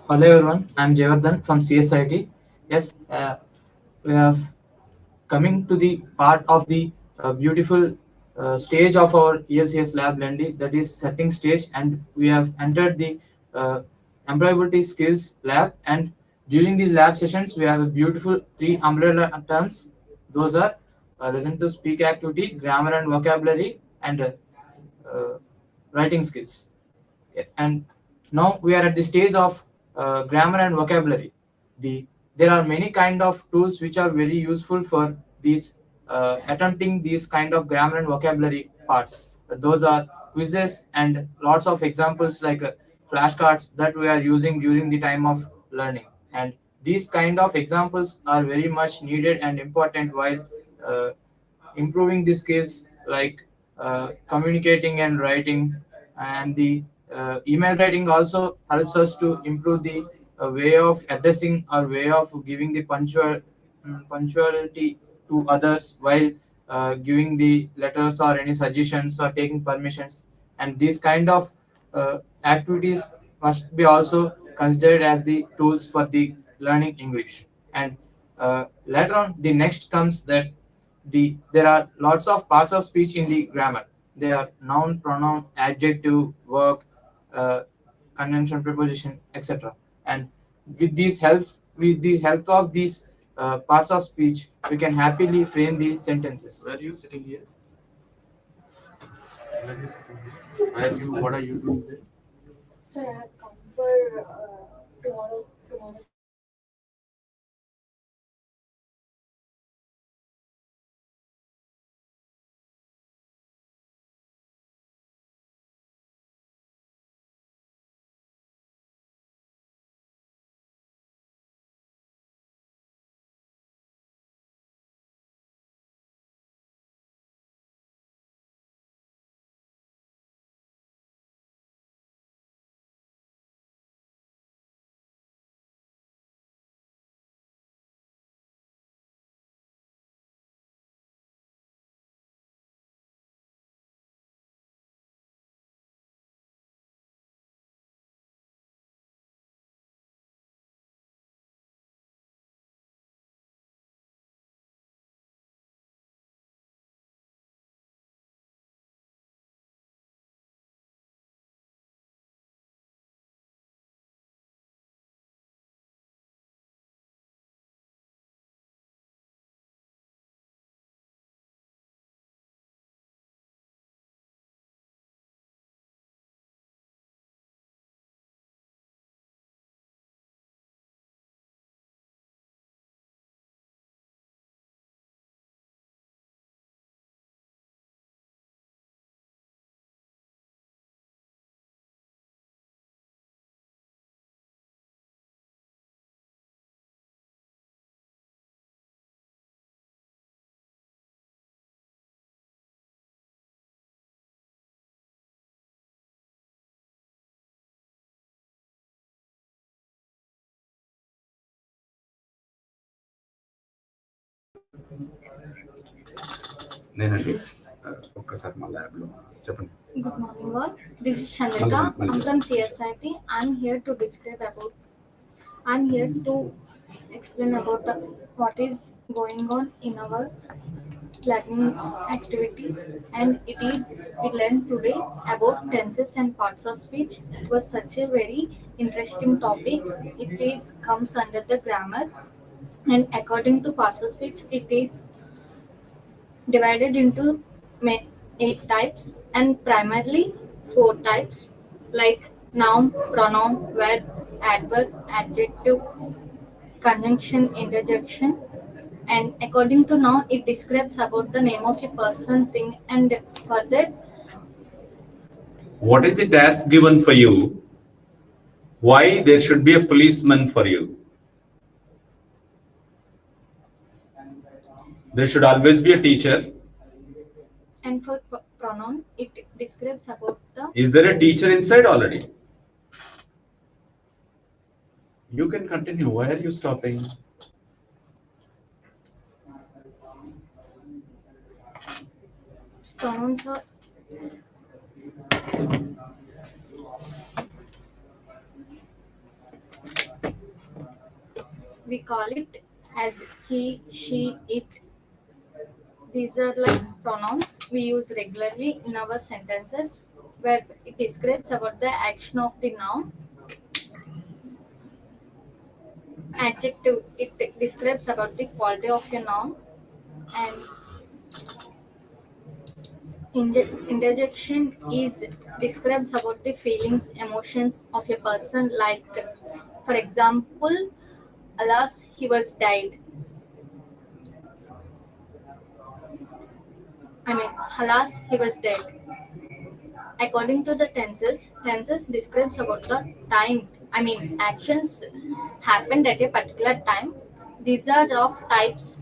Hello everyone, I'm Jayvardhan from CSIT. Yes, we have coming to the part of the beautiful stage of our ELCS lab Lendy, that is setting stage, and we have entered the uh, employability skills lab. And during these lab sessions, we have a beautiful three umbrella terms. Those are listen to speak activity, grammar and vocabulary, and uh, writing skills. And now we are at the stage of grammar and vocabulary. There are many kind of tools which are very useful for these attempting these kind of grammar and vocabulary parts. Those are quizzes and lots of examples like flashcards that we are using during the time of learning. And these kind of examples are very much needed and important while uh, improving the skills like communicating and writing. And the email writing also helps us to improve the way of addressing or way of giving the punctuality to others while giving the letters or any suggestions or taking permissions. And these kind of activities must be also considered as the tools for the learning English. And later on, the next comes that there are lots of parts of speech in the grammar. They are noun, pronoun, adjective, verb, uh, conjunction, preposition, etc. And with the help of these parts of speech, we can happily frame the sentences. Where are you sitting here? Where are you sitting here? Where you? What are you doing there? Sir, I have come for tomorrow. నేనండి ఒక్కసారి మా ల్యాబ్లో చెప్పండి. Good morning, all. This is Chandrika. I'm from CSIT. I'm here to explain about what is going on in our learning activity, and it is we learned today about tenses and parts of speech. It was such a very interesting topic. It is comes under the grammar, and according to parts of speech, it is divided into 8 types, and primarily 4 types, like noun, pronoun, verb, adverb, adjective, conjunction, interjection. And according to noun, it describes about the name of a person, thing, and further. What is the task given for you? Why there should be a policeman for you? There should always be a teacher. And for pronoun, it describes about the. Is there a teacher inside already? You can continue. Why are you stopping? Pronouns are We call it as he, she, it. These are like pronouns we use regularly in our sentences where it describes about the action of the noun. Adjective, it describes about the quality of a noun. And interjection is describes about the feelings, emotions of a person. Like, for example, alas, he was died. I mean, alas, he was dead. According to the tenses describes about the time. I mean, actions happened at a particular time. These are of types: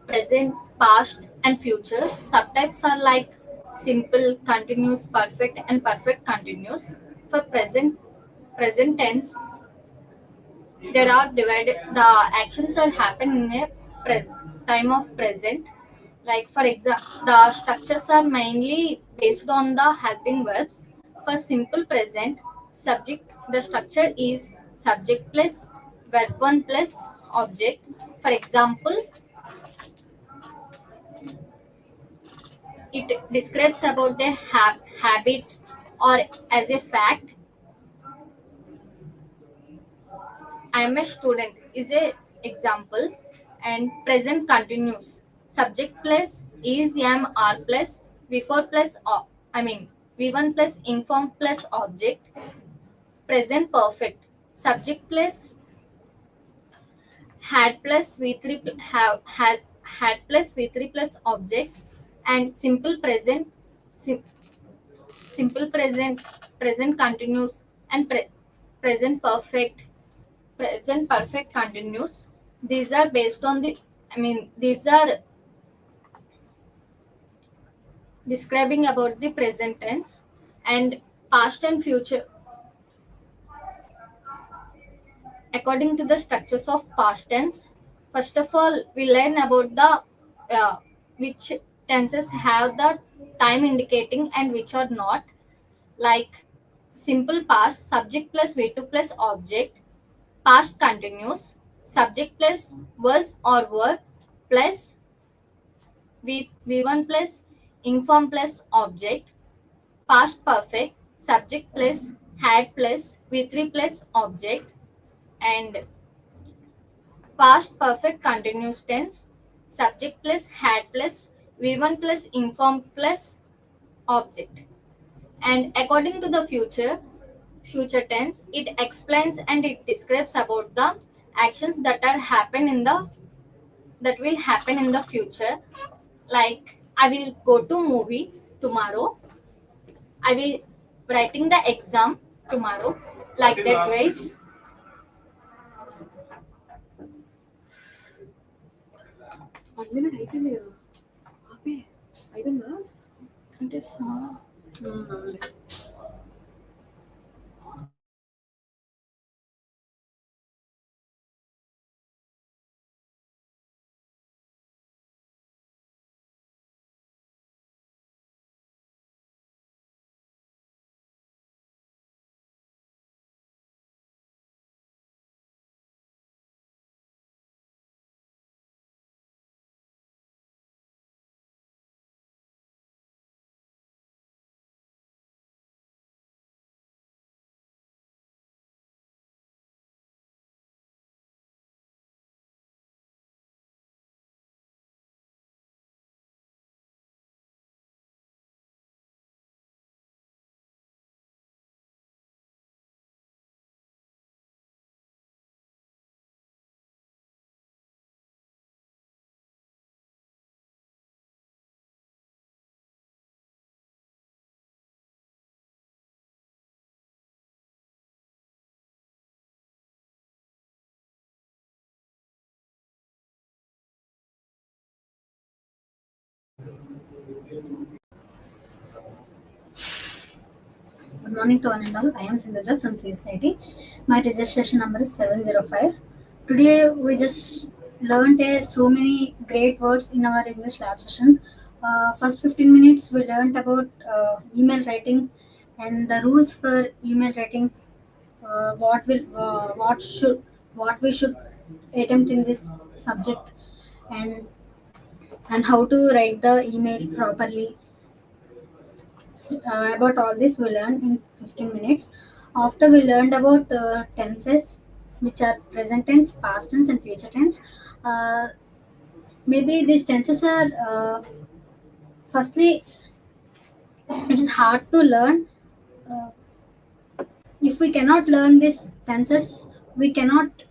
present, past, and future. Subtypes are like simple, continuous, perfect, and perfect continuous. For present tense, there are divided. The actions are happen in a time of present. Like, for example, the structures are mainly based on the helping verbs. For simple present subject, the structure is subject plus verb one plus object. For example, it describes about a habit or as a fact. I am a student is a example. And present continuous. Subject plus is, am, are plus before plus I mean V1 plus inform plus object. Present perfect. Subject plus had plus V3 have had plus V3 plus object. And sim, simple present continuous and present perfect continuous. These are based on the, I mean, these are describing about the present tense. And past and future, according to the structures of past tense. First of all, we learn about the which tenses have the time indicating and which are not. Like, simple past, subject plus v2 plus object. Past continuous, subject plus was or were plus v1 plus inform plus object. Past perfect, subject plus had plus v3 plus object. And past perfect continuous tense, subject plus had plus v1 plus inform plus object. And according to the future tense, it explains and it describes about the actions that are happen in the that will happen in the future. Like, I will go to movie tomorrow. I will writing the exam tomorrow. Like that ways. 1 minute అయిపోయింది కదా ఆపే అయిపోయిందా అంటే అవునులే. Good morning to one and all. I am Sindhuja from CSIT. My registration number is 705. Today we just learned so many great words in our English lab sessions. First 15 minutes we learned about email writing and the rules for email writing. What what we should attempt in this subject, and how to write the email properly. About all this we learned in 15 minutes. After we learned about tenses, which are present tense, past tense, and future tense. uh, Maybe these tenses are firstly, it's hard to learn. uh, if we cannot learn these tenses, we cannot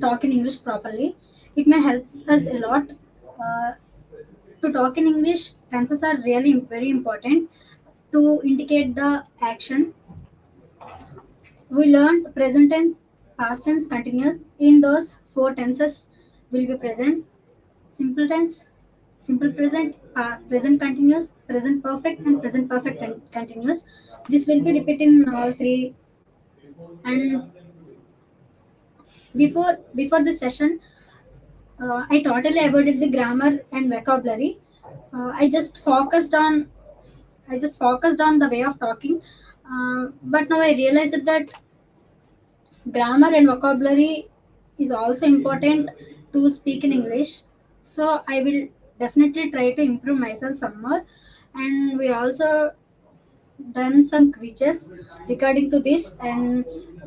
talk in English properly. It may help us a lot. uh, to talk in English, tenses are really very important to indicate the action. We learned present tense, past tense, continuous. In those four tenses will be present: simple tense, simple present, present continuous, present perfect, and present perfect continuous. This will be repeated in all three. And before this session, I totally avoided the grammar and vocabulary. I just focused on the way of talking. But now I realized that grammar and vocabulary is also important to speak in English. So I will definitely try to improve myself some more. And we also done some quizzes regarding to this, and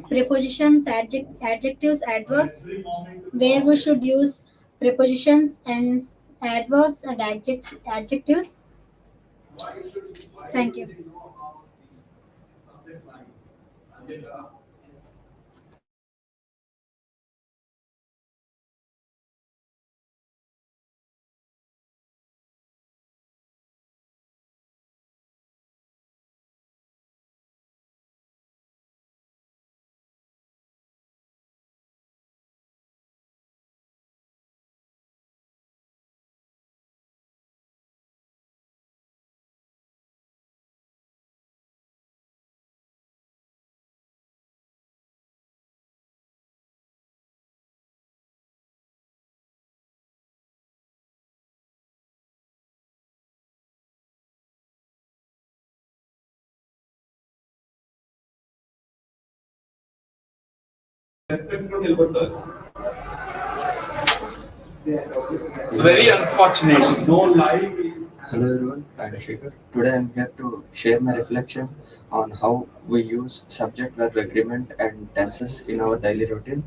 prepositions, adjectives, adverbs, where we should use prepositions and adverbs and adjectives. Thank you. It's very unfortunate. No live. Hello everyone, I am Shekhar. Today I am here to share my reflection on how we use subject verb agreement and tenses in our daily routine.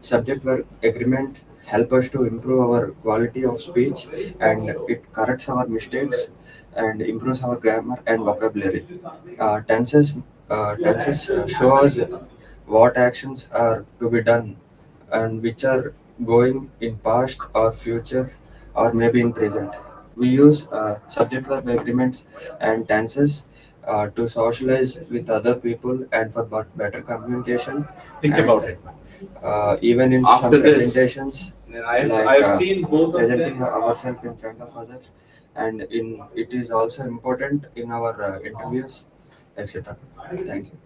Subject verb agreement help us to improve our quality of speech, and it corrects our mistakes and improves our grammar and vocabulary. Tenses show us what actions are to be done and which are going in past or future or maybe in present. We use subject verb agreements and tenses to socialize with other people and for better communication. Think And about it. even in After some this, presentations, I've seen both of presenting them. ourselves in front of others, and in it is also important in our interviews, etc. Thank you.